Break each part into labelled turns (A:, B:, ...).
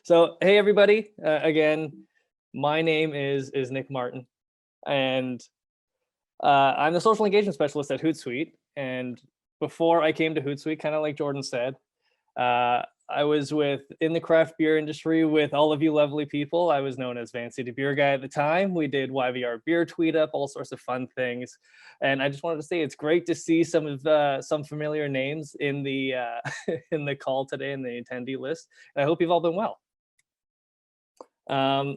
A: So, hey everybody, again, my name is Nick Martin, and I'm the social engagement specialist at Hootsuite. And before I came to Hootsuite, kind of like Jordan said, I was in the craft beer industry with all of you lovely people. I was known as Fancy the Beer Guy at the time. We did YVR beer tweet up, all sorts of fun things. And I just wanted to say it's great to see some familiar names in the in the call today in the attendee list. And I hope you've all been well.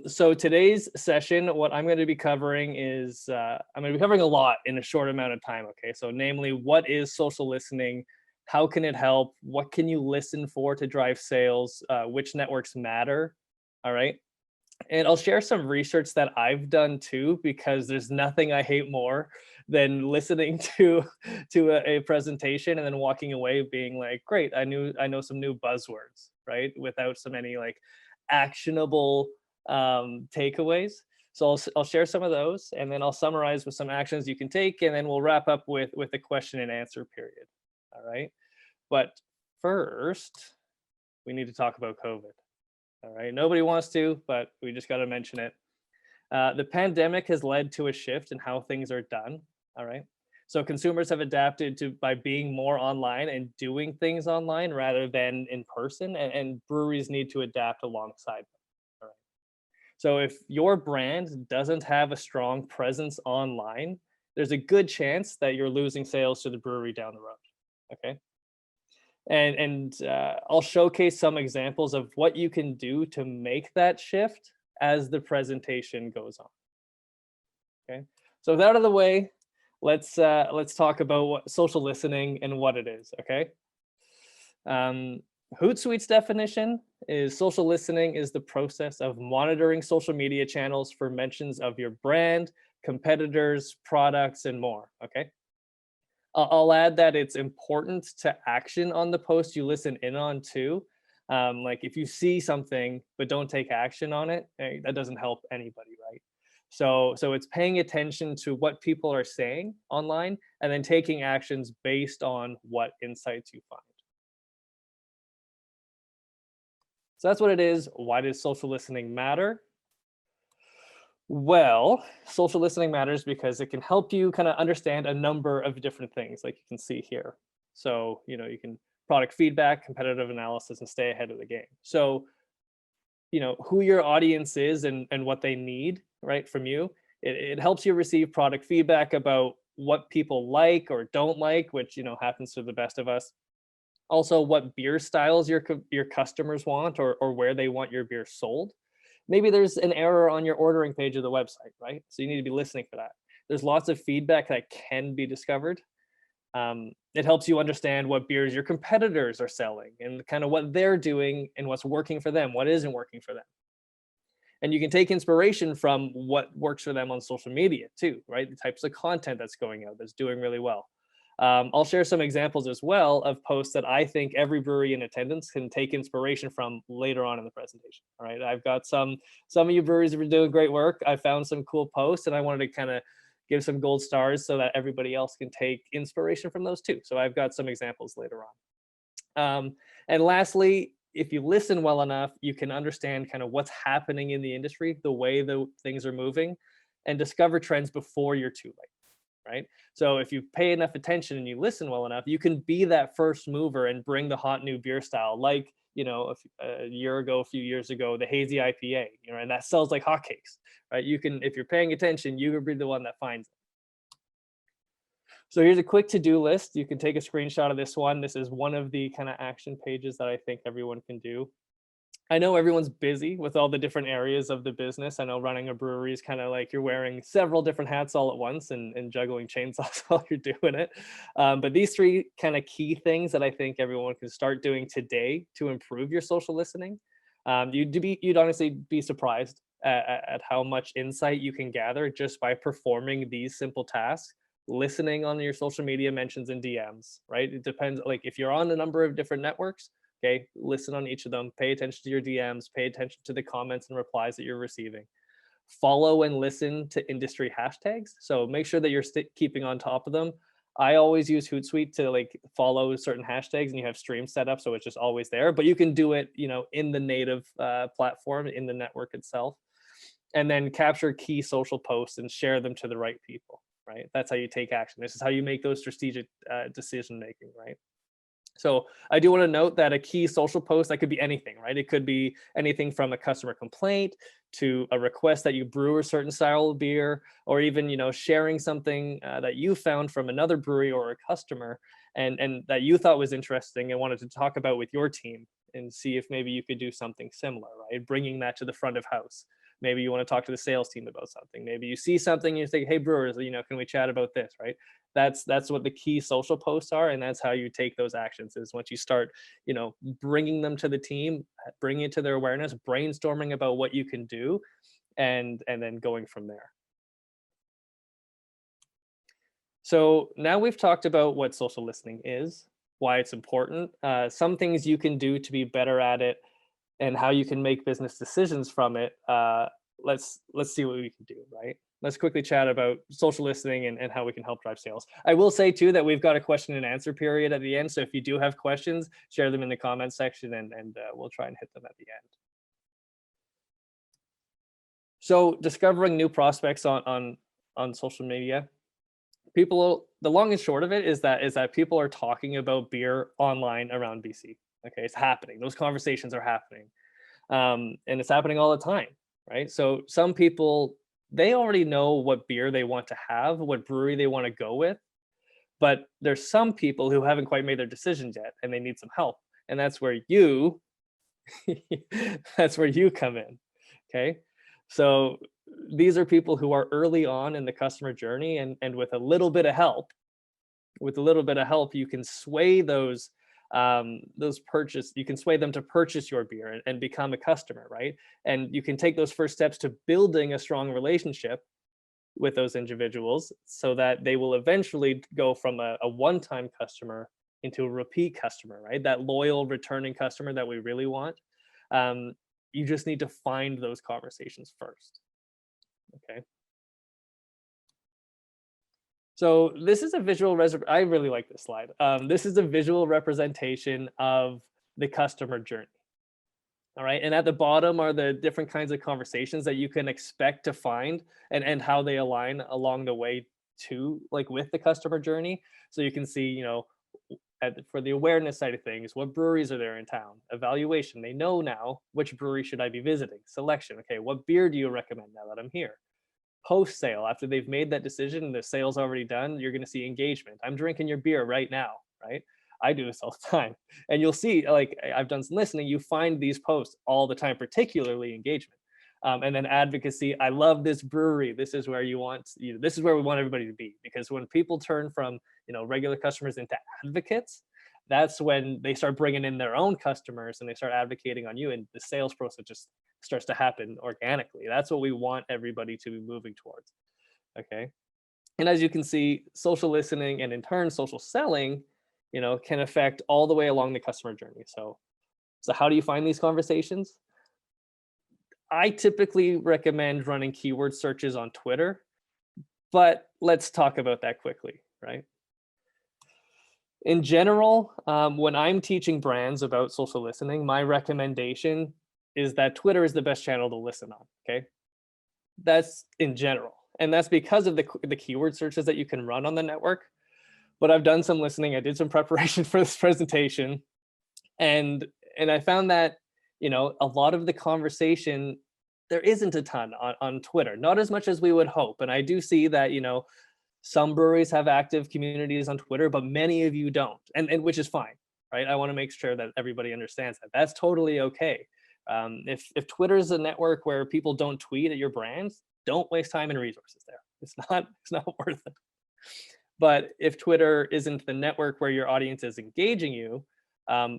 A: So today's session, what I'm going to be covering is I'm going to be covering a lot in a short amount of time. Okay, so namely, what is social listening? How can it help? What can you listen for to drive sales? Which networks matter? All right, and I'll share some research that I've done too, because there's nothing I hate more than listening to a presentation and then walking away being like, great, I know some new buzzwords, right? Without so many like actionable takeaways. So I'll share some of those, and then I'll summarize with some actions you can take, and then we'll wrap up with a question and answer period. All right. But first, we need to talk about COVID. All right. Nobody wants to, but we just got to mention it. The pandemic has led to a shift in how things are done. All right. So consumers have adapted to by being more online and doing things online rather than in person, and breweries need to adapt alongside them. All right. So if your brand doesn't have a strong presence online, there's a good chance that you're losing sales to the brewery down the road. Okay. And I'll showcase some examples of what you can do to make that shift as the presentation goes on. Okay, so with that out of the way, let's talk about what social listening and what it is. Okay, Hootsuite's definition is social listening is the process of monitoring social media channels for mentions of your brand, competitors, products, and more. Okay. I'll add that it's important to action on the post you listen in on too. Like if you see something but don't take action on it, that doesn't help anybody, right? So it's paying attention to what people are saying online and then taking actions based on what insights you find. So that's what it is. Why does social listening matter? Well, social listening matters because it can help you kind of understand a number of different things, like you can see here. So, you can product feedback, competitive analysis, and stay ahead of the game. So, who your audience is and what they need, right, from you. It helps you receive product feedback about what people like or don't like, which, happens to the best of us. Also, what beer styles your customers want or where they want your beer sold. Maybe there's an error on your ordering page of the website, right? So you need to be listening for that. There's lots of feedback that can be discovered. It helps you understand what beers your competitors are selling and kind of what they're doing and what's working for them, what isn't working for them. And you can take inspiration from what works for them on social media too, right? The types of content that's going out that's doing really well. I'll share some examples as well of posts that I think every brewery in attendance can take inspiration from later on in the presentation. All right, I've got some of you breweries have been doing great work. I found some cool posts, and I wanted to kind of give some gold stars so that everybody else can take inspiration from those too. So I've got some examples later on. And lastly, if you listen well enough, you can understand kind of what's happening in the industry, the way the things are moving, and discover trends before you're too late. Right? So if you pay enough attention and you listen well enough, you can be that first mover and bring the hot new beer style, like a year ago, a few years ago, the hazy IPA, and that sells like hotcakes, right? You can, if you're paying attention, you can be the one that finds it. So here's a quick to-do list. You can take a screenshot of this one. This is one of the kind of action pages that I think everyone can do. I know everyone's busy with all the different areas of the business. I know running a brewery is kind of like you're wearing several different hats all at once and juggling chainsaws while you're doing it. But these three kind of key things that I think everyone can start doing today to improve your social listening. You'd honestly be surprised at how much insight you can gather just by performing these simple tasks. Listening on your social media mentions and DMs, right? It depends. Like if you're on a number of different networks, okay, listen on each of them, pay attention to your DMs, pay attention to the comments and replies that you're receiving. Follow and listen to industry hashtags. So make sure that you're keeping on top of them. I always use Hootsuite to like follow certain hashtags, and you have streams set up, so it's just always there. But you can do it, in the native platform, in the network itself, and then capture key social posts and share them to the right people. Right? That's how you take action. This is how you make those strategic decision making. Right? So I do want to note that a key social post, that could be anything, right? It could be anything from a customer complaint to a request that you brew a certain style of beer, or even, sharing something that you found from another brewery or a customer, and that you thought was interesting and wanted to talk about with your team, and see if maybe you could do something similar, right? Bringing that to the front of house. Maybe you want to talk to the sales team about something. Maybe you see something and you think, hey brewers, can we chat about this, right? That's what the key social posts are, and that's how you take those actions. Is once you start, bringing them to the team, bringing it to their awareness, brainstorming about what you can do, and then going from there. So now we've talked about what social listening is, why it's important, some things you can do to be better at it, and how you can make business decisions from it. Let's see what we can do, right? Let's quickly chat about social listening and how we can help drive sales. I will say too that we've got a question and answer period at the end. So if you do have questions, share them in the comments section, and we'll try and hit them at the end. So discovering new prospects on social media, the long and short of it is that people are talking about beer online around BC. Okay, it's happening. Those conversations are happening, and it's happening all the time, right? So some people, they already know what beer they want to have, what brewery they want to go with, but there's some people who haven't quite made their decisions yet, and they need some help, and that's where you that's where you come in. Okay, so these are people who are early on in the customer journey, and with a little bit of help, you can sway those you can sway them to purchase your beer and become a customer, right? And you can take those first steps to building a strong relationship with those individuals, so that they will eventually go from a one-time customer into a repeat customer, right? That loyal returning customer that we really want. You just need to find those conversations first. Okay. So this is a visual I really like this slide. This is a visual representation of the customer journey. All right, and at the bottom are the different kinds of conversations that you can expect to find, and how they align along the way to, like, with the customer journey. So you can see, for the awareness side of things, what breweries are there in town? Evaluation, they know now which brewery should I be visiting. Selection, okay, what beer do you recommend now that I'm here? Post sale, after they've made that decision and the sale's already done, you're going to see engagement. I'm drinking your beer right now, right? I do this all the time. And you'll see, like, I've done some listening, you find these posts all the time, particularly engagement. And then advocacy, I love this brewery. This is where this is where we want everybody to be. Because when people turn from, regular customers into advocates, that's when they start bringing in their own customers and they start advocating on you, and the sales process just starts to happen organically. That's what we want everybody to be moving towards. Okay. And as you can see, social listening and in turn social selling, can affect all the way along the customer journey. So how do you find these conversations? I typically recommend running keyword searches on Twitter, but let's talk about that quickly, right? In general, when I'm teaching brands about social listening, my recommendation is that Twitter is the best channel to listen on, okay? That's in general. And that's because of the keyword searches that you can run on the network. But I've done some listening. I did some preparation for this presentation. And I found that, a lot of the conversation, there isn't a ton on Twitter, not as much as we would hope. And I do see that, some breweries have active communities on Twitter, but many of you don't, and which is fine, right? I want to make sure that everybody understands that. That's totally okay. If Twitter is a network where people don't tweet at your brands, don't waste time and resources there. It's not worth it. But if Twitter isn't the network where your audience is engaging you,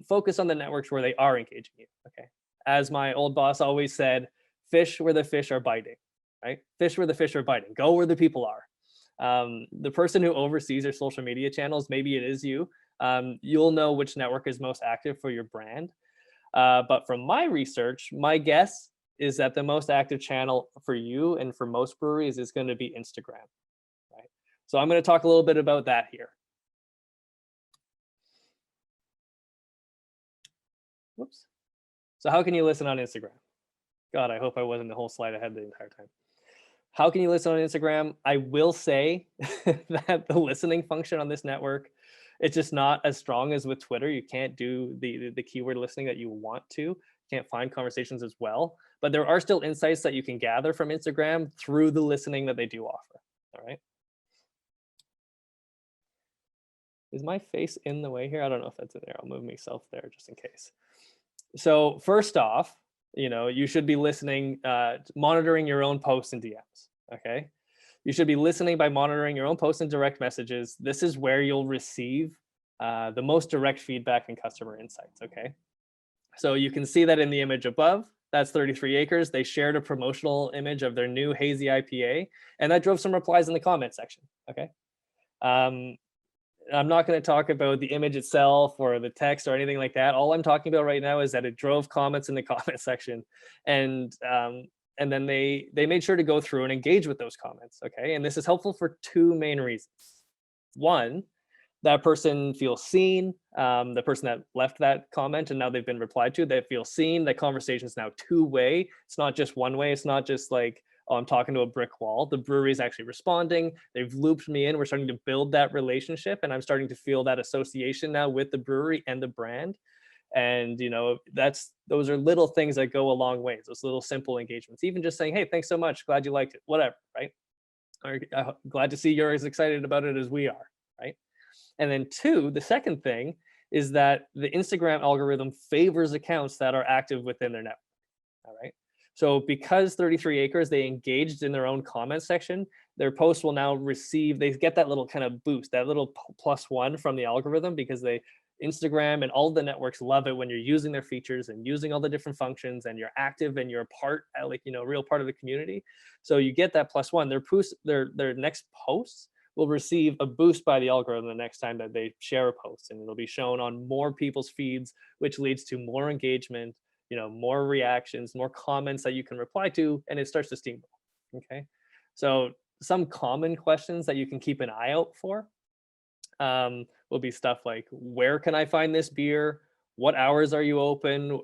A: focus on the networks where they are engaging you. Okay. As my old boss always said, fish where the fish are biting, right? Fish where the fish are biting. Go where the people are. The person who oversees your social media channels, maybe it is you. You'll know which network is most active for your brand. But from my research, my guess is that the most active channel for you and for most breweries is going to be Instagram, right? So I'm going to talk a little bit about that here. Whoops. So how can you listen on Instagram? God, I hope I wasn't the whole slide ahead the entire time. How can you listen on Instagram? I will say that the listening function on this network, it's just not as strong as with Twitter. You can't do the keyword listening that you want to. Can't find conversations as well. But there are still insights that you can gather from Instagram through the listening that they do offer. All right. Is my face in the way here? I don't know if that's in there. I'll move myself there just in case. So first off, you should be listening, monitoring your own posts and DMs. Okay. You should be listening by monitoring your own posts and direct messages. This is where you'll receive the most direct feedback and customer insights. Okay. So you can see that in the image above. That's 33 Acres. They shared a promotional image of their new hazy IPA, and that drove some replies in the comment section. Okay. I'm not going to talk about the image itself or the text or anything like that. All I'm talking about right now is that it drove comments in the comment section, and then they made sure to go through and engage with those comments. Okay, and this is helpful for two main reasons. One, that person feels seen. The person that left that comment and now they've been replied to, they feel seen. The conversation is now two-way. It's not just one way. It's not just like, oh, I'm talking to a brick wall. The brewery is actually responding. They've looped me in. We're starting to build that relationship, and I'm starting to feel that association now with the brewery and the brand. And those are little things that go a long way. Those little simple engagements. Even just saying, "Hey, thanks so much. Glad you liked it." Whatever, right? Or glad to see you're as excited about it as we are, right? And then two, the second thing is that the Instagram algorithm favors accounts that are active within their network. All right. So because 33 Acres, they engaged in their own comment section, their posts will now they get that little kind of boost, that little +1 from the algorithm, because Instagram and all the networks love it when you're using their features and using all the different functions and you're active and you're a part, real part of the community. So you get that +1. Their next posts will receive a boost by the algorithm the next time that they share a post, and it'll be shown on more people's feeds, which leads to more engagement, more reactions, more comments that you can reply to, and it starts to steamroll. Okay. So some common questions that you can keep an eye out for will be stuff like, where can I find this beer? What hours are you open?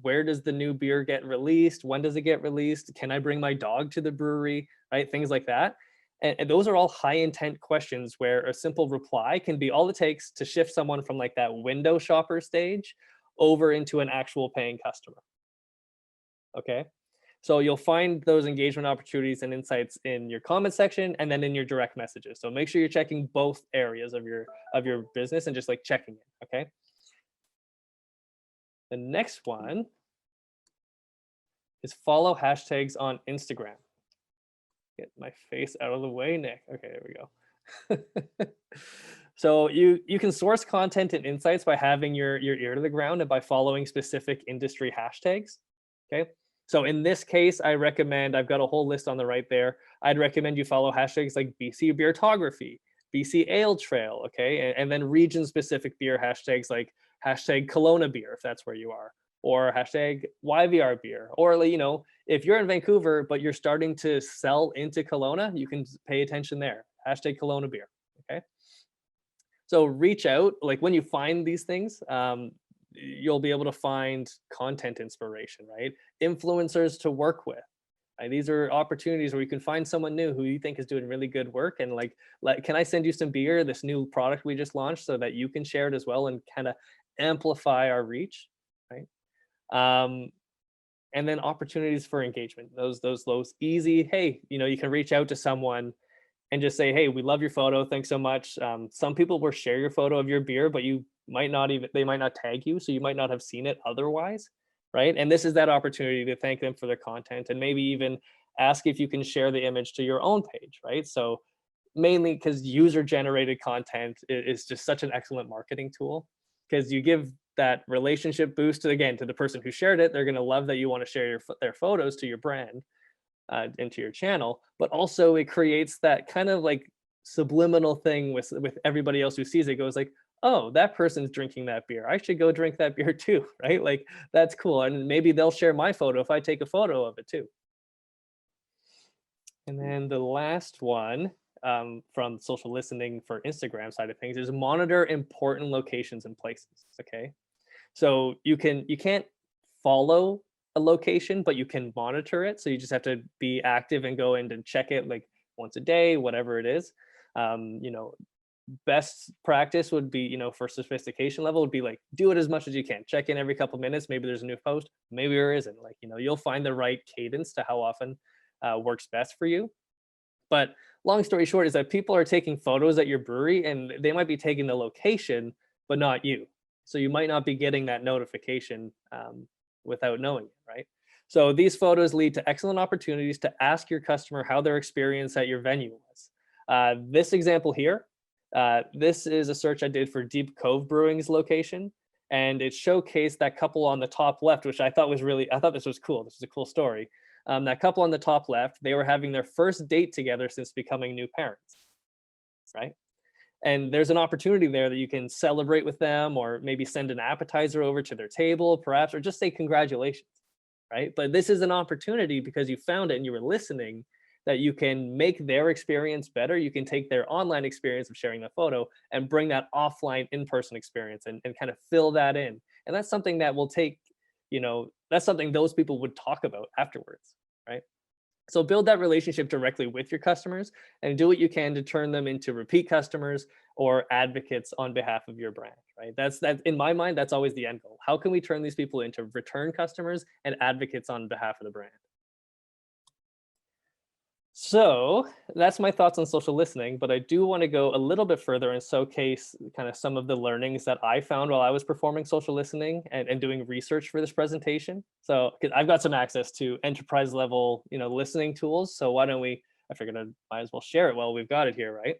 A: Where does the new beer get released? When does it get released? Can I bring my dog to the brewery? Right? Things like that. And those are all high intent questions where a simple reply can be all it takes to shift someone from like that window shopper stage over into an actual paying customer. Okay. So you'll find those engagement opportunities and insights in your comment section and then in your direct messages. So make sure you're checking both areas of your business and just like checking it. Okay. The next one is follow hashtags on Instagram. Get my face out of the way, Nick. Okay, there we go. So you can source content and insights by having your ear to the ground and by following specific industry hashtags. Okay. So in this case, I've got a whole list on the right there. I'd recommend you follow hashtags like BC Beertography, BC Ale Trail, okay, and then region-specific beer hashtags like hashtag Kelowna Beer, if that's where you are, or hashtag YVR Beer, or if you're in Vancouver but you're starting to sell into Kelowna, you can pay attention there. Hashtag Kelowna Beer, okay. So reach out, like when you find these things, you'll be able to find content inspiration, right? Influencers to work with. Right? These are opportunities where you can find someone new who you think is doing really good work, and like, can I send you some beer, this new product we just launched, so that you can share it as well and kind of amplify our reach, right? And then opportunities for engagement. Those easy. Hey, you can reach out to someone and just say, hey, we love your photo. Thanks so much. Some people will share your photo of your beer, but they might not tag you. So you might not have seen it otherwise. Right. And this is that opportunity to thank them for their content and maybe even ask if you can share the image to your own page. Right. So mainly because user generated content is just such an excellent marketing tool, because you give that relationship boost to the person who shared it. They're going to love that you want to share their photos to your brand. Into your channel, but also it creates that kind of like subliminal thing with everybody else who sees it, goes like, oh, that person's drinking that beer, I should go drink that beer too, right? Like, that's cool, and maybe they'll share my photo if I take a photo of it too. And then the last one from social listening for Instagram side of things is monitor important locations and places. Okay, So you can't follow a location, but you can monitor it. So you just have to be active and go in and check it like once a day, whatever it is. You know, best practice would be, you know, for sophistication level would be like do it as much as you can. Check in every couple minutes. Maybe there's a new post, maybe there isn't. Like, you know, you'll find the right cadence to how often works best for you. But long story short is that people are taking photos at your brewery and they might be taking the location, but not you. So you might not be getting that notification without knowing it, right? So these photos lead to excellent opportunities to ask your customer how their experience at your venue was. This example here, this is a search I did for Deep Cove Brewing's location, and it showcased that couple on the top left, which I thought this was cool. This is a cool story. That couple on the top left, they were having their first date together since becoming new parents, right? And there's an opportunity there that you can celebrate with them, or maybe send an appetizer over to their table, perhaps, or just say congratulations, right? But this is an opportunity because you found it and you were listening that you can make their experience better. You can take their online experience of sharing the photo and bring that offline in-person experience and kind of fill that in. And that's something that will take, you know, that's something those people would talk about afterwards, right? So build that relationship directly with your customers and do what you can to turn them into repeat customers or advocates on behalf of your brand, right? That in my mind, that's always the end goal. How can we turn these people into return customers and advocates on behalf of the brand? So that's my thoughts on social listening, but I do want to go a little bit further and showcase kind of some of the learnings that I found while I was performing social listening and doing research for this presentation. So 'cause I've got some access to enterprise level, you know, listening tools. So why don't we, I figured I might as well share it while we've got it here, right?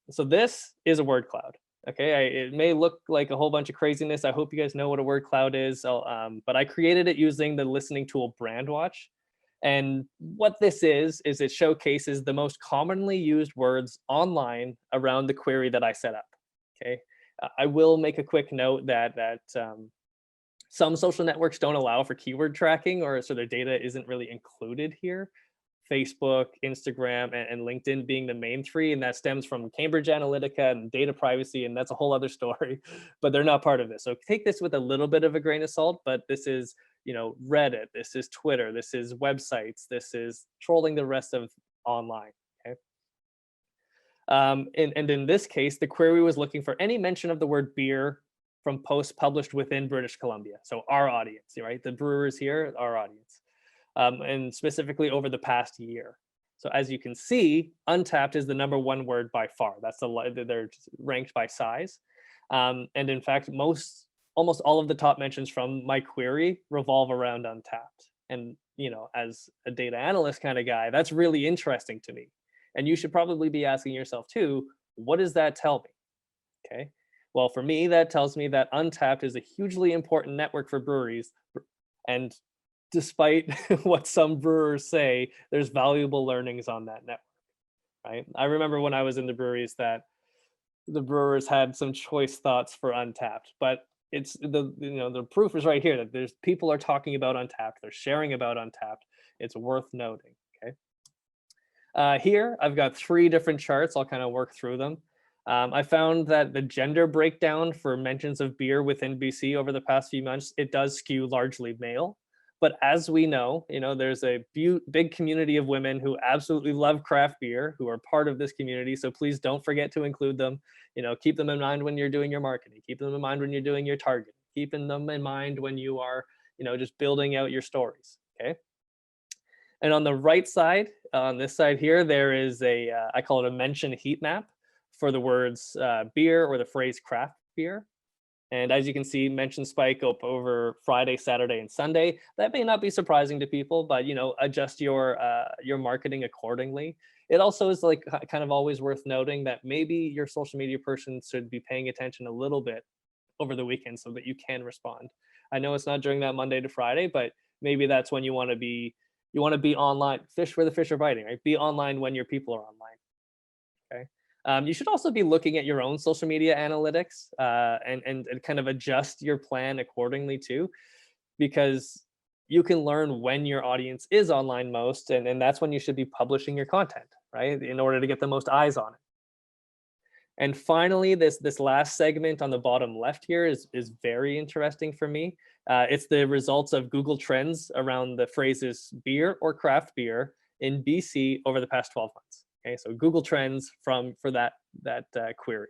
A: So this is a word cloud. Okay, it may look like a whole bunch of craziness. I hope you guys know what a word cloud is. But I created it using the listening tool Brandwatch. And what this is it showcases the most commonly used words online around the query that I set up. Okay, I will make a quick note that some social networks don't allow for keyword tracking, or so their data isn't really included here. Facebook, Instagram, and LinkedIn being the main three, and that stems from Cambridge Analytica and data privacy, and that's a whole other story. But they're not part of this. So take this with a little bit of a grain of salt. But this is, you know, Reddit, this is Twitter, this is websites, this is trolling the rest of online. Okay. And in this case, the query was looking for any mention of the word beer from posts published within British Columbia. So our audience, right? The brewers here, our audience, and specifically over the past year. So as you can see, Untapped is the #1 word by far. They're ranked by size, and in fact, almost all of the top mentions from my query revolve around Untapped. And you know, as a data analyst kind of guy, that's really interesting to me. And you should probably be asking yourself too, what does that tell me? Okay. Well, for me, that tells me that Untapped is a hugely important network for breweries. And despite what some brewers say, there's valuable learnings on that network, right? I remember when I was in the breweries that the brewers had some choice thoughts for Untapped, but it's the proof is right here that there's people are talking about Untapped, they're sharing about Untapped. It's worth noting. Okay. Here I've got 3 different charts. I'll kind of work through them. I found that the gender breakdown for mentions of beer within BC over the past few months, it does skew largely male. But as we know, you know, there's a big community of women who absolutely love craft beer, who are part of this community. So please don't forget to include them. You know, keep them in mind when you're doing your marketing. Keep them in mind when you're doing your targeting. Keeping them in mind when you are, you know, just building out your stories. Okay. And on the right side, on this side here, there is I call it a mention heat map for the words beer or the phrase craft beer. And as you can see, mentions spike up over Friday, Saturday, and Sunday. That may not be surprising to people, but you know, adjust your marketing accordingly. It also is like kind of always worth noting that maybe your social media person should be paying attention a little bit over the weekend so that you can respond. I know it's not during that Monday to Friday, but maybe that's when you want to be online. Fish where the fish are biting, right? Be online when your people are online. Okay. You should also be looking at your own social media analytics and kind of adjust your plan accordingly too, because you can learn when your audience is online most, and that's when you should be publishing your content, right? In order to get the most eyes on it. And finally, this last segment on the bottom left here is very interesting for me. It's the results of Google Trends around the phrases beer or craft beer in BC over the past 12 months. Okay, so Google Trends for that query.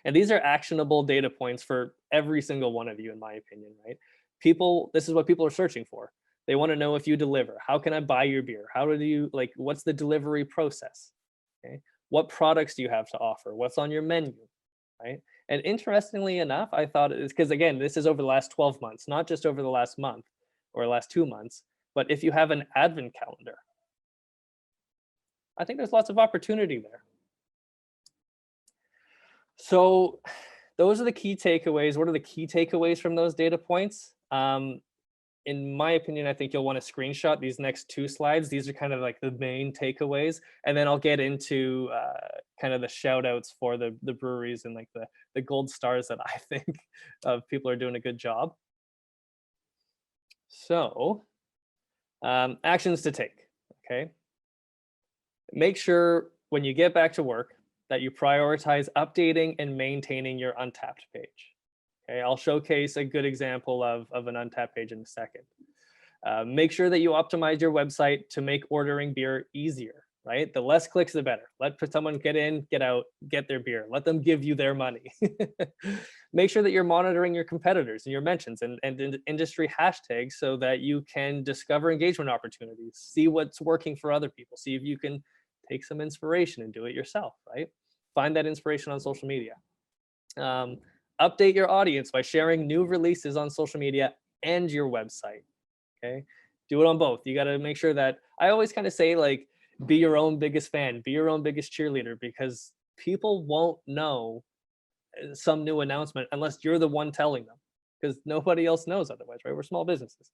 A: And these are actionable data points for every single one of you, in my opinion, right? This is what people are searching for. They want to know if you deliver. How can I buy your beer? How do you like? What's the delivery process? Okay, what products do you have to offer? What's on your menu, right? And interestingly enough, I thought it's because again, this is over the last 12 months, not just over the last month or last 2 months, but if you have an advent calendar, I think there's lots of opportunity there. So those are the key takeaways. What are the key takeaways from those data points? In my opinion, I think you'll want to screenshot these next two slides. These are kind of like the main takeaways. And then I'll get into kind of the shout outs for the breweries and like the gold stars that I think people are doing a good job. So actions to take, okay? Make sure when you get back to work that you prioritize updating and maintaining your Untapped page. Okay, I'll showcase a good example of an Untapped page in a second. Make sure that you optimize your website to make ordering beer easier, right? The less clicks, the better. Let someone get in, get out, get their beer. Let them give you their money. Make sure that you're monitoring your competitors and your mentions and industry hashtags so that you can discover engagement opportunities, see what's working for other people, see if you can take some inspiration and do it yourself, right? Find that inspiration on social media. Update your audience by sharing new releases on social media and your website. Okay, do it on both. You got to make sure that I always kind of say like, be your own biggest fan, be your own biggest cheerleader, because people won't know some new announcement unless you're the one telling them, because nobody else knows otherwise, right? We're small businesses.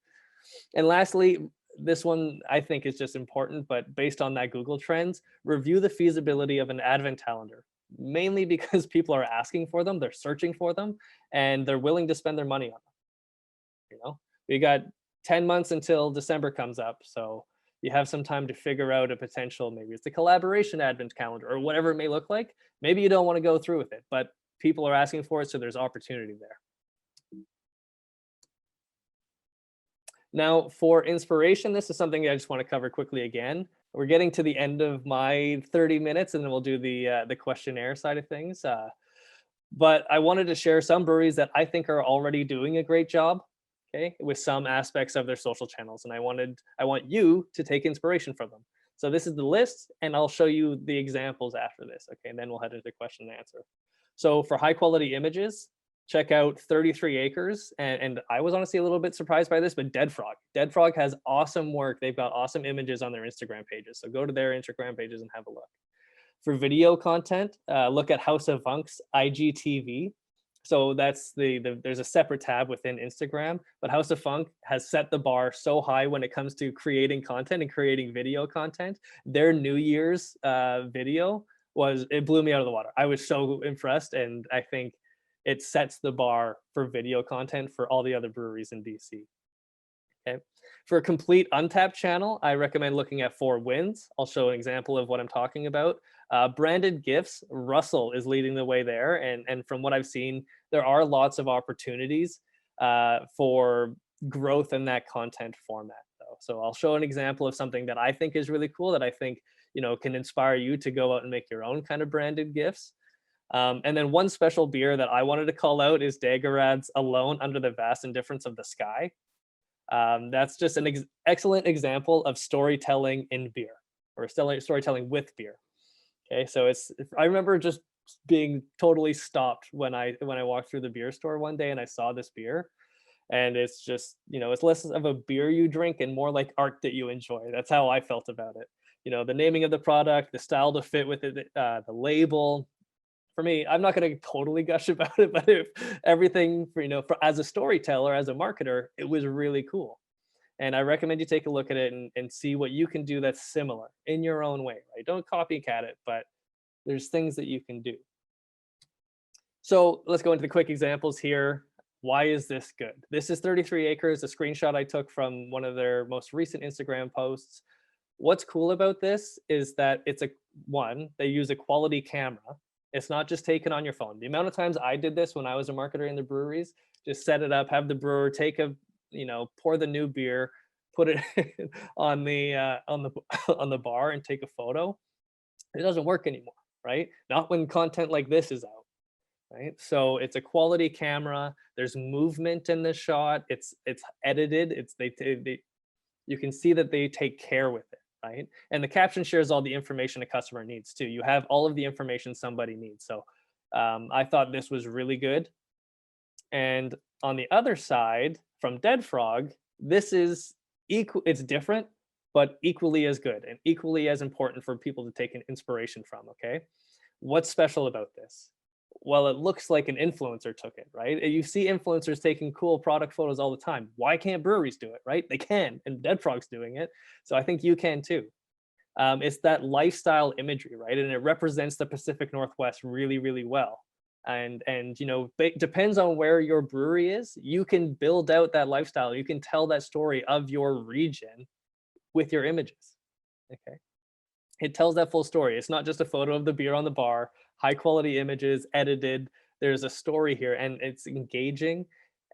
A: And lastly, this one I think is just important, but based on that Google Trends, review the feasibility of an advent calendar, mainly because people are asking for them, they're searching for them, and they're willing to spend their money on them. You know, we got 10 months until December comes up, so you have some time to figure out a potential, maybe it's a collaboration advent calendar or whatever it may look like. Maybe you don't want to go through with it, but people are asking for it, so there's opportunity there. Now, for inspiration, this is something I just want to cover quickly again. We're getting to the end of my 30 minutes, and then we'll do the questionnaire side of things. But I wanted to share some breweries that I think are already doing a great job, okay, with some aspects of their social channels, and I want you to take inspiration from them. So this is the list, and I'll show you the examples after this, okay, and then we'll head into question and answer. So for high quality images, check out 33 Acres. And I was honestly a little bit surprised by this, but Dead Frog has awesome work. They've got awesome images on their Instagram pages. So go to their Instagram pages and have a look. For video content, look at House of Funk's IGTV. So that's there's a separate tab within Instagram, but House of Funk has set the bar so high when it comes to creating content and creating video content. Their New Year's video it blew me out of the water. I was so impressed, and I think it sets the bar for video content for all the other breweries in BC. Okay. For a complete Untapped channel, I recommend looking at Four Winds. I'll show an example of what I'm talking about. Branded gifts, Russell is leading the way there. And from what I've seen, there are lots of opportunities for growth in that content format, though. So I'll show an example of something that I think is really cool that I think, can inspire you to go out and make your own kind of branded gifts. And then one special beer that I wanted to call out is Daggerad's Alone Under the Vast Indifference of the Sky. That's just an excellent example of storytelling in beer, or storytelling with beer. Okay, so I remember just being totally stopped when I walked through the beer store one day and I saw this beer, and it's just, it's less of a beer you drink and more like art that you enjoy. That's how I felt about it. The naming of the product, the style to fit with it, the label. For me, I'm not going to totally gush about it, but if everything as a storyteller, as a marketer, it was really cool. And I recommend you take a look at it and see what you can do that's similar in your own way, right? Don't copycat it, but there's things that you can do. So let's go into the quick examples here. Why is this good? This is 33 Acres, a screenshot I took from one of their most recent Instagram posts. What's cool about this is that they use a quality camera. It's not just taken on your phone. The amount of times I did this when I was a marketer in the breweries, just set it up, have the brewer take a, pour the new beer, put it on the on the bar and take a photo. It doesn't work anymore, right? Not when content like this is out, right? So it's a quality camera. There's movement in the shot. It's edited. They you can see that they take care with it, right? And the caption shares all the information a customer needs too. You have all of the information somebody needs. So I thought this was really good. And on the other side, from Dead Frog, this is equal. It's different, but equally as good and equally as important for people to take an inspiration from. Okay, what's special about this? Well, it looks like an influencer took it, right? You see influencers taking cool product photos all the time. Why can't breweries do it, right? They can, and Dead Frog's doing it. So I think you can too. It's that lifestyle imagery, right? And it represents the Pacific Northwest really, really well. And depends on where your brewery is, you can build out that lifestyle. You can tell that story of your region with your images. Okay. It tells that full story. It's not just a photo of the beer on the bar, high quality images, edited. There's a story here and it's engaging.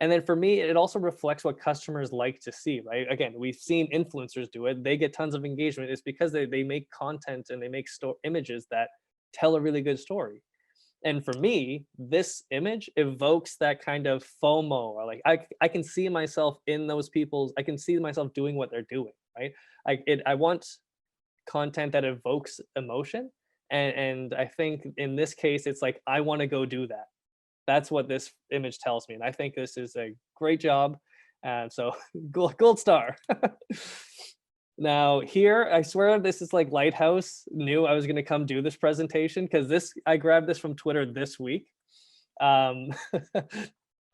A: And then for me, it also reflects what customers like to see, right? Again, we've seen influencers do it. They get tons of engagement. It's because they make content and they make images that tell a really good story. And for me, this image evokes that kind of FOMO, or like I can see myself in those people's, I can see myself doing what they're doing, right? I want content that evokes emotion. And I think in this case, it's like, I want to go do that. That's what this image tells me. And I think this is a great job. And so gold star. Now here, I swear this is like Lighthouse knew I was going to come do this presentation because I grabbed this from Twitter this week. Um,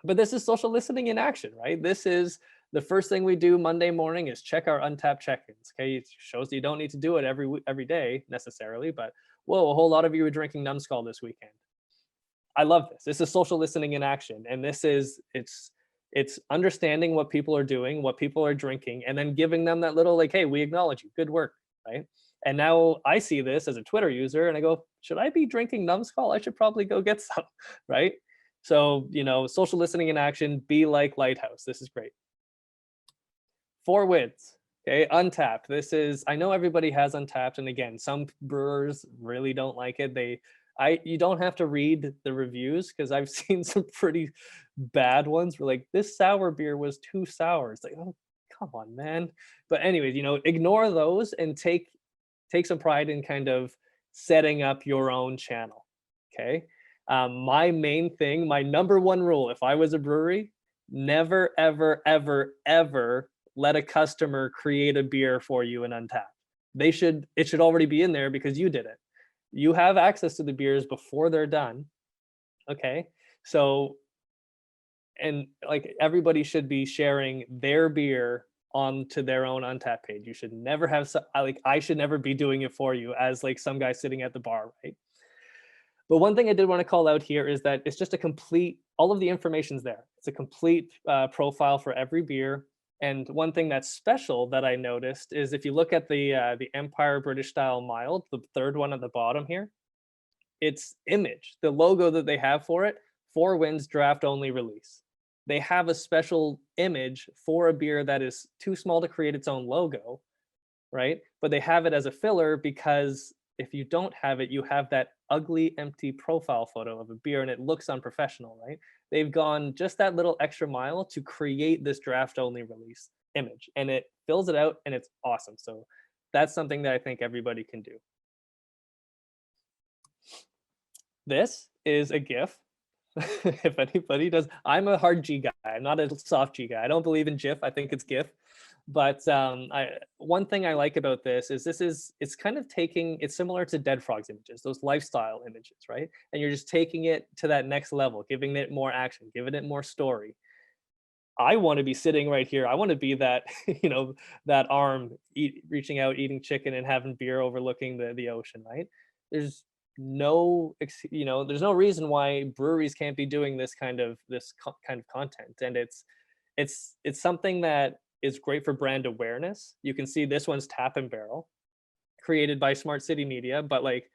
A: but this is social listening in action, right? This is the first thing we do Monday morning is check our Untapped check-ins. Okay, it shows that you don't need to do it every day necessarily, but whoa, a whole lot of you are drinking Numbskull this weekend. I love this. This is social listening in action, and it's understanding what people are doing, what people are drinking, and then giving them that little like, hey, we acknowledge you, good work, right? And now I see this as a Twitter user, and I go, should I be drinking Numbskull? I should probably go get some, right? So social listening in action. Be like Lighthouse. This is great. 4 wins. Okay, Untapped. I know everybody has Untapped, and again, some brewers really don't like it. You don't have to read the reviews because I've seen some pretty bad ones where like this sour beer was too sour. It's like, oh, come on, man. But anyways, ignore those and take some pride in kind of setting up your own channel. Okay. My main thing, my number one rule, if I was a brewery, never, ever, ever, ever let a customer create a beer for you in Untapped. It should already be in there because you did it. You have access to the beers before they're done. Okay. So, and like everybody should be sharing their beer onto their own Untapped page. You should never have, I should never be doing it for you as like some guy sitting at the bar, right? But one thing I did want to call out here is that it's just all of the information's there. It's a complete profile for every beer. And one thing that's special that I noticed is if you look at the Empire British Style Mild, the third one at the bottom here, it's image, the logo that they have for it, 4 Winds draft only release. They have a special image for a beer that is too small to create its own logo, right? But they have it as a filler because if you don't have it, you have that ugly, empty profile photo of a beer and it looks unprofessional, right? They've gone just that little extra mile to create this draft only release image and it fills it out and it's awesome. So that's something that I think everybody can do. This is a GIF. If anybody does, I'm a hard G guy. I'm not a soft G guy. I don't believe in GIF. I think it's GIF. But one thing I like about this is it's kind of it's similar to Dead Frog's images, those lifestyle images, right? And you're just taking it to that next level, giving it more action, giving it more story. I want to be sitting right here. I want to be that, that arm reaching out, eating chicken and having beer overlooking the ocean, right? There's there's no reason why breweries can't be doing this kind of content. And it's something that is great for brand awareness. You can see this one's Tap and Barrel, created by Smart City Media, but like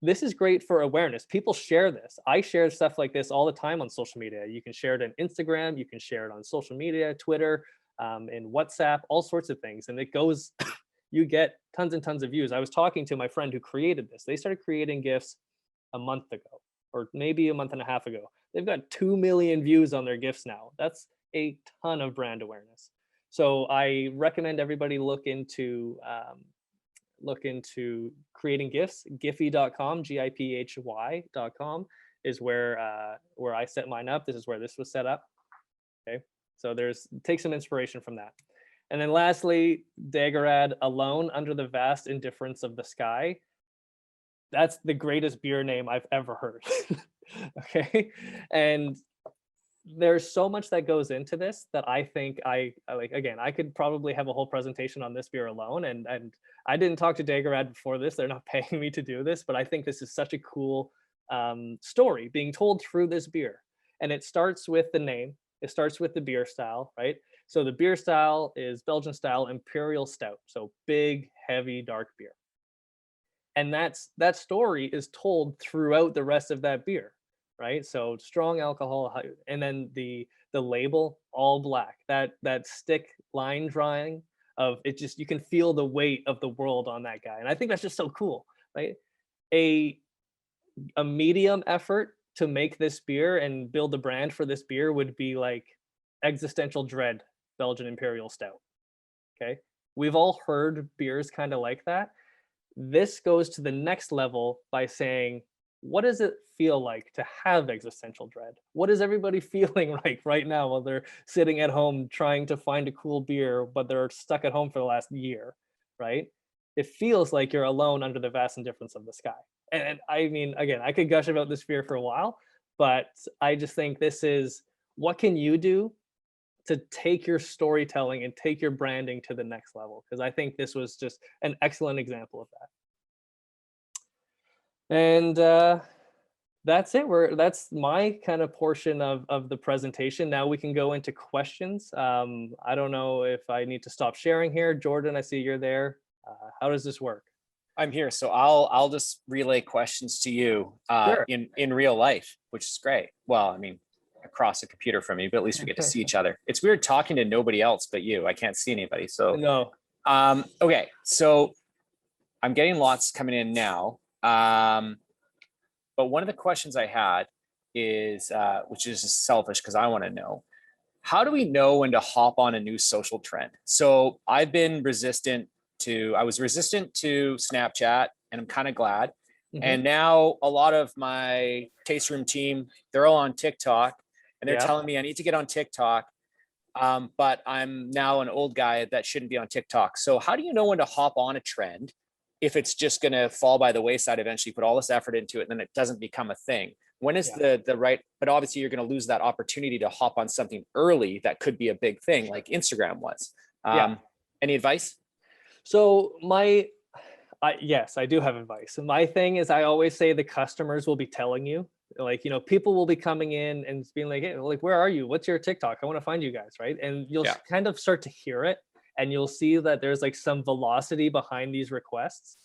A: this is great for awareness. People share this. I share stuff like this all the time on social media. You can share it on Instagram, you can share it on social media, Twitter, in WhatsApp, all sorts of things. And it goes, you get tons and tons of views. I was talking to my friend who created this. They started creating GIFs a month ago, or maybe a month and a half ago. They've got 2 million views on their GIFs now. That's a ton of brand awareness. So I recommend everybody look into creating GIFs. Giphy.com, Giphy.com is where I set mine up. This is where this was set up. Okay, so take some inspiration from that. And then lastly, Dagorad, Alone Under the Vast Indifference of the Sky. That's the greatest beer name I've ever heard. Okay, and there's so much that goes into this that I think I like. Again, I could probably have a whole presentation on this beer alone, and I didn't talk to Dagorad before this. They're not paying me to do this, but I think this is such a cool story being told through this beer. And it starts with the name. It starts with the beer style, right? So the beer style is Belgian style Imperial Stout. So big, heavy, dark beer. And that story is told throughout the rest of that beer, right? So strong alcohol, and then the label, all black. That stick line drawing of it, just you can feel the weight of the world on that guy. And I think that's just so cool, right? A medium effort to make this beer and build a brand for this beer would be like Existential Dread Belgian Imperial Stout. Okay, we've all heard beers kind of like that. This goes to the next level by saying, what does it feel like to have existential dread? What is everybody feeling like right now while they're sitting at home trying to find a cool beer, but they're stuck at home for the last year, right? It feels like you're alone under the vast indifference of the sky. And I mean, again, I could gush about this beer for a while, but I just think this is, what can you do to take your storytelling and take your branding to the next level? Because I think this was just an excellent example of that. And that's it. That's my kind of portion of the presentation. Now we can go into questions. I don't know if I need to stop sharing here. Jordan, I see you're there. How does this work?
B: I'm here, so I'll just relay questions to you
A: Sure.
B: in real life, which is great. Well, I mean, across a computer from you, but at least we get to see each other. It's weird talking to nobody else but you. I can't see anybody. So
A: No.
B: Okay, so I'm getting lots coming in now. But one of the questions I had is, which is just selfish because I want to know, how do we know when to hop on a new social trend? So I've been I was resistant to Snapchat, and I'm kind of glad.
A: Mhm.
B: And now a lot of my taste room team, they're all on TikTok, and they're telling me I need to get on TikTok. But I'm now an old guy that shouldn't be on TikTok. So how do you know when to hop on a trend if it's just going to fall by the wayside eventually, put all this effort into it, and then it doesn't become a thing? When is the right, but obviously you're going to lose that opportunity to hop on something early that could be a big thing like Instagram was. Any advice?
A: So yes, I do have advice. And my thing is, I always say the customers will be telling you, like, people will be coming in and being like, hey, like, where are you? What's your TikTok? I want to find you guys, right? And you'll kind of start to hear it, and you'll see that there's like some velocity behind these requests.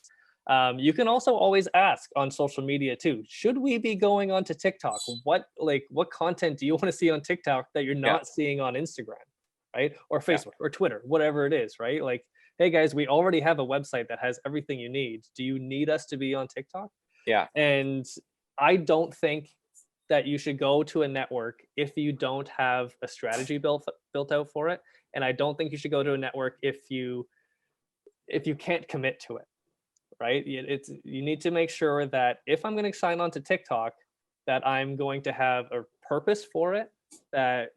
A: You can also always ask on social media too, should we be going on to TikTok? What content do you want to see on TikTok that you're not seeing on Instagram, right? Or Facebook or Twitter, whatever it is, right? Like, hey guys, we already have a website that has everything you need. Do you need us to be on TikTok?
B: Yeah.
A: And I don't think that you should go to a network if you don't have a strategy built out for it. And I don't think you should go to a network if you can't commit to it, right? You need to make sure that if I'm going to sign on to TikTok, that I'm going to have a purpose for it, that,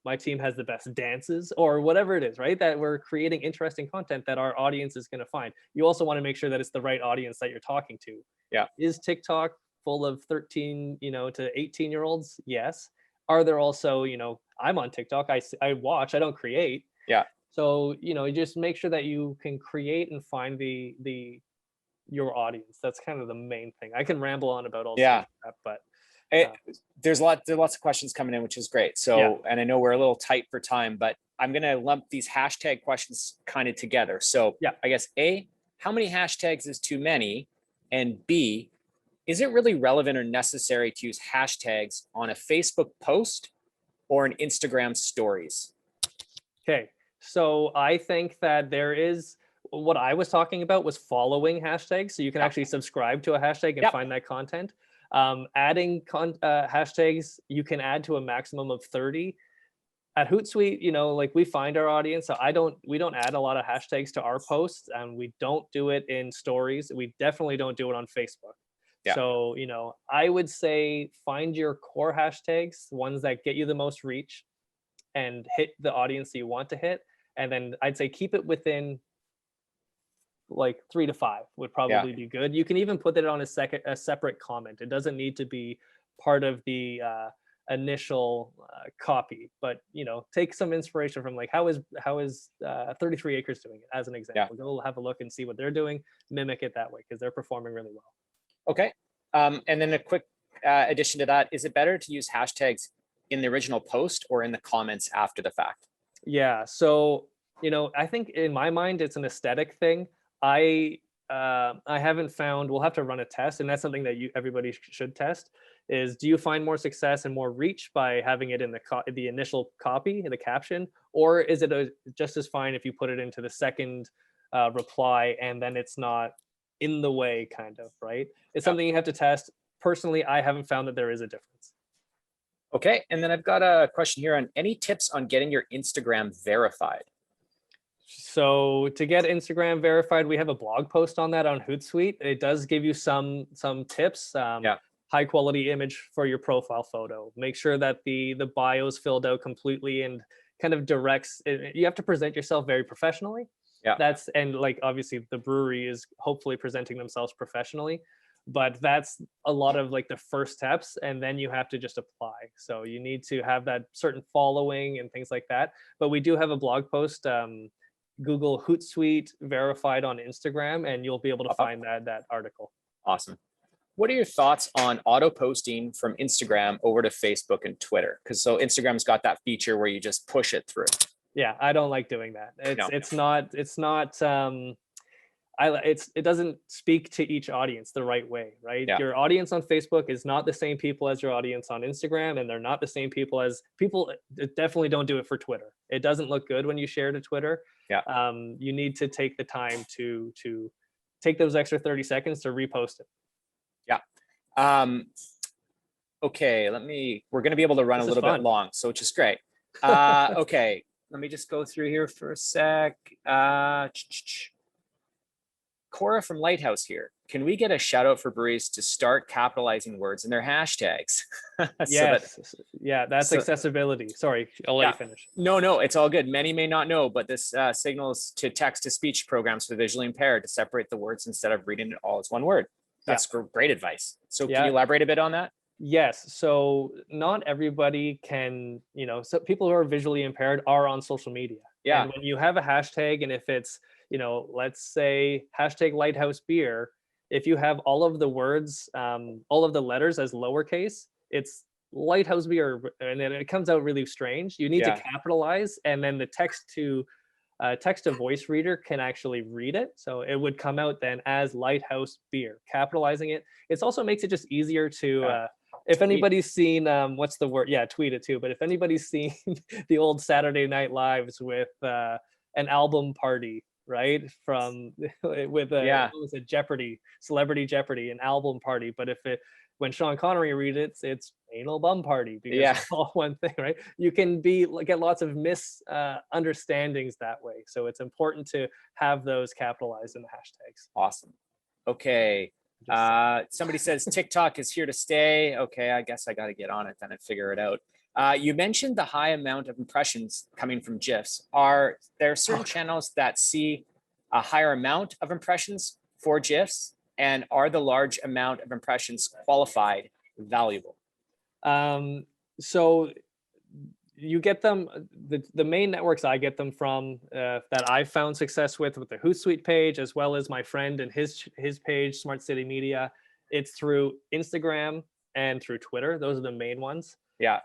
A: my team has the best dances or whatever it is, right? That we're creating interesting content that our audience is going to find. You also want to make sure that it's the right audience that you're talking to.
B: Yeah.
A: Is TikTok full of 13, to 18-year-olds? Yes. Are there also, I'm on TikTok. I watch, I don't create.
B: Yeah.
A: So, you just make sure that you can create and find your audience. That's kind of the main thing. I can ramble on about all that, but
B: there's lots of questions coming in, which is great. So, and I know we're a little tight for time, but I'm going to lump these hashtag questions kind of together. So I guess A, how many hashtags is too many? And B, Is it really relevant or necessary to use hashtags on a Facebook post or an Instagram stories?
A: Okay, so I think that there is what I was talking about was following hashtags. So you can
B: Yeah.
A: actually subscribe to a hashtag and
B: Yep.
A: find that content. Adding hashtags, you can add to a maximum of 30. At Hootsuite, you know, like we find our audience. So we don't add a lot of hashtags to our posts, and we don't do it in stories. We definitely don't do it on Facebook.
B: Yeah.
A: So, you know, I would say find your core hashtags, ones that get you the most reach and hit the audience that you want to hit. And then I'd say keep it within like 3 to 5 would
B: Yeah.
A: probably be good. You can even put it on a separate comment. It doesn't need to be part of the initial copy, but you know, take some inspiration from like how is 33 Acres doing it as an example. Go have a look and see what they're doing, mimic it that way because they're performing really well.
B: Okay. And then a quick addition to that, is it better to use hashtags in the original post or in the comments after the fact?
A: Yeah, so you know, I think in my mind it's an aesthetic thing. I haven't found. We'll have to run a test, and that's something that everybody should test. Is do you find more success and more reach by having it in the initial copy, in the caption, or is it just as fine if you put it into the second reply and then it's not in the way, kind of, right? It's something you have to test. Personally, I haven't found that there is a difference.
B: Okay, and then I've got a question here on any tips on getting your Instagram verified.
A: So to get Instagram verified, we have a blog post on that on Hootsuite. It does give you some tips.
B: Yeah.
A: High quality image for your profile photo. Make sure that the bio is filled out completely and kind of directs. You have to present yourself very professionally.
B: Yeah.
A: And like obviously the brewery is hopefully presenting themselves professionally, but that's a lot of like the first steps, and then you have to just apply. So you need to have that certain following and things like that. But we do have a blog post. Google Hootsuite verified on Instagram, and you'll be able to find that article.
B: Awesome. What are your thoughts on auto posting from Instagram over to Facebook and Twitter? Because so Instagram's got that feature where you just push it through.
A: Yeah, I don't like doing that. It doesn't speak to each audience the right way, right?
B: Yeah.
A: Your audience on Facebook is not the same people as your audience on Instagram, and they're not the same people as people. Definitely don't do it for Twitter. It doesn't look good when you share to Twitter.
B: Yeah.
A: You need to take the time to take those extra 30 seconds to repost it.
B: Yeah. Okay, we're going to be able to run a little bit long, so which is great. Okay, let me just go through here for a sec. Cora from Lighthouse here. Can we get a shout out for breweries to start capitalizing words in their hashtags?
A: That's accessibility. Sorry, I'll let you finish.
B: No, it's all good. Many may not know, but this signals to text-to-speech programs for the visually impaired to separate the words instead of reading it all as one word. That's great advice. So can you elaborate a bit on that?
A: Yes. So not everybody can, so people who are visually impaired are on social media.
B: Yeah.
A: And when you have a hashtag, and if it's, let's say hashtag Lighthouse Beer, if you have all of the words, all of the letters as lowercase, it's Lighthouse Beer, and then it comes out really strange. You need to capitalize, and then the text to voice reader can actually read it. So it would come out then as Lighthouse Beer, capitalizing it. It also makes it just easier to, if anybody's seen, what's the word? Yeah, tweet it too. But if anybody's seen the old Saturday Night Lives with an album party, right? With what was it, Jeopardy, Celebrity Jeopardy, an album party. But when Sean Connery reads it, it's anal bum party, because it's all one thing, right? You can get lots of misunderstandings that way. So it's important to have those capitalized in the hashtags.
B: Awesome. Okay. Somebody says TikTok is here to stay. Okay, I guess I got to get on it then and figure it out. You mentioned the high amount of impressions coming from GIFs. Are there certain channels that see a higher amount of impressions for GIFs? And are the large amount of impressions qualified valuable?
A: So you get them, the main networks I get them from, that I've found success with the Hootsuite page, as well as my friend and his page, Smart City Media. It's through Instagram and through Twitter. Those are the main ones.
B: Yeah.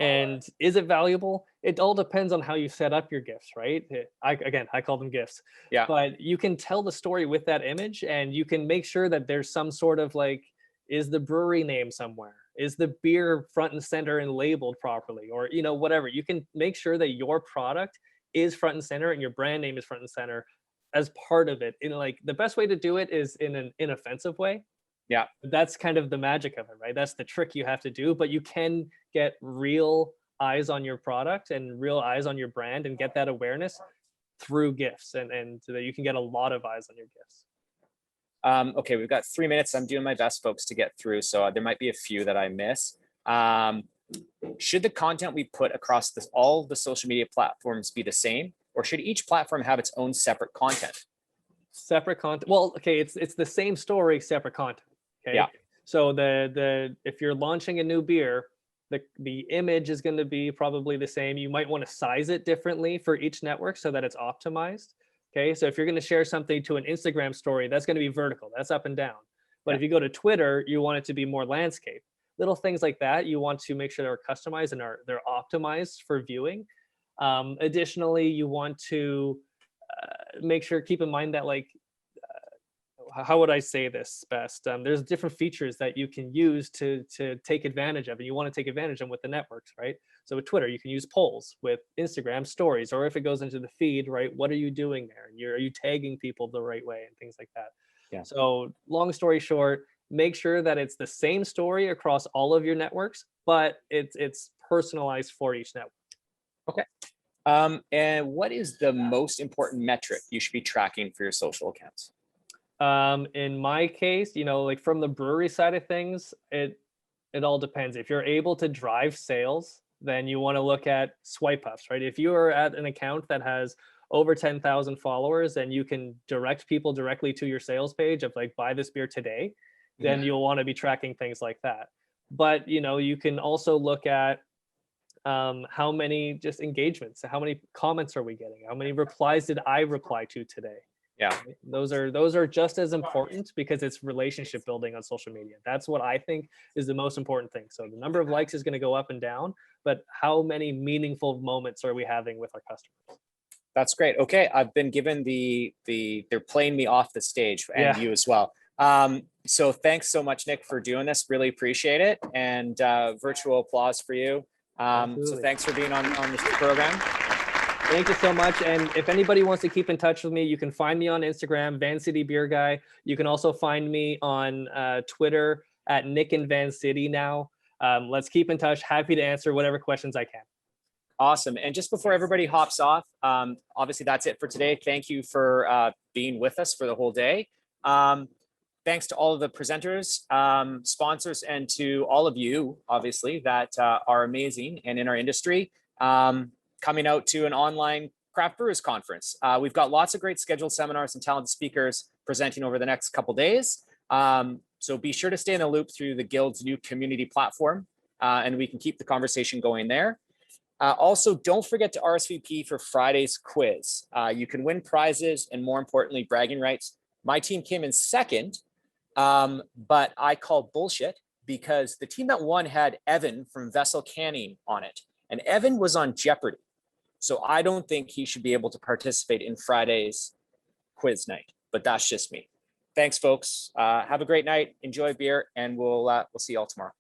A: And is it valuable? It all depends on how you set up your gifts, right? I call them gifts.
B: Yeah.
A: But you can tell the story with that image, and you can make sure that there's some sort of like, is the brewery name somewhere? Is the beer front and center and labeled properly? Or, whatever. You can make sure that your product is front and center and your brand name is front and center as part of it. Like the best way to do it is in an inoffensive way.
B: Yeah.
A: That's kind of the magic of it, right? That's the trick you have to do, but you can get real eyes on your product and real eyes on your brand and get that awareness through gifts, and so that you can get a lot of eyes on your gifts.
B: Okay, we've got 3 minutes. I'm doing my best, folks, to get through. So there might be a few that I miss. Should the content we put across all the social media platforms be the same, or should each platform have its own separate content?
A: Separate content. Well, okay, it's the same story, separate content. Okay.
B: Yeah.
A: So if you're launching a new beer, the image is going to be probably the same. You might want to size it differently for each network so that it's optimized. Okay. So if you're going to share something to an Instagram story, that's going to be vertical. That's up and down. But if you go to Twitter, you want it to be more landscape. Little things like that, you want to make sure they're customized and they're optimized for viewing. Additionally, you want to keep in mind that, like, how would I say this best? There's different features that you can use to take advantage of, and you want to take advantage of them with the networks, right? So with Twitter, you can use polls. With Instagram, stories, or if it goes into the feed, right? What are you doing there? Are you tagging people the right way and things like that?
B: Yeah.
A: So long story short, make sure that it's the same story across all of your networks, but it's personalized for each network.
B: Okay. And what is the most important metric you should be tracking for your social accounts?
A: In my case, like from the brewery side of things, it all depends. If you're able to drive sales, then you want to look at swipe ups, right? If you are at an account that has over 10,000 followers and you can direct people directly to your sales page of like, buy this beer today, then you'll want to be tracking things like that. But, you can also look at how many just engagements, how many comments are we getting? How many replies did I reply to today?
B: Yeah.
A: Those are just as important because it's relationship building on social media. That's what I think is the most important thing. So the number of likes is going to go up and down, but how many meaningful moments are we having with our customers?
B: That's great. Okay, I've been given they're playing me off the stage, and you as well. So thanks so much, Nick, for doing this. Really appreciate it, and virtual applause for you. So thanks for being on this program.
A: Thank you so much. And if anybody wants to keep in touch with me, you can find me on Instagram, Van City Beer Guy. You can also find me on Twitter at Nick and Van City now. Let's keep in touch. Happy to answer whatever questions I can.
B: Awesome. And just before everybody hops off, obviously that's it for today. Thank you for being with us for the whole day. Thanks to all of the presenters, sponsors, and to all of you, obviously, that are amazing and in our industry. Coming out to an online craft brewers conference. We've got lots of great scheduled seminars and talented speakers presenting over the next couple days. So be sure to stay in the loop through the Guild's new community platform, and we can keep the conversation going there. Also, don't forget to RSVP for Friday's quiz. You can win prizes and, more importantly, bragging rights. My team came in second, but I call bullshit because the team that won had Evan from Vessel Canning on it, and Evan was on Jeopardy. So I don't think he should be able to participate in Friday's quiz night, but that's just me. Thanks, folks. Have a great night. Enjoy beer, and we'll see you all tomorrow.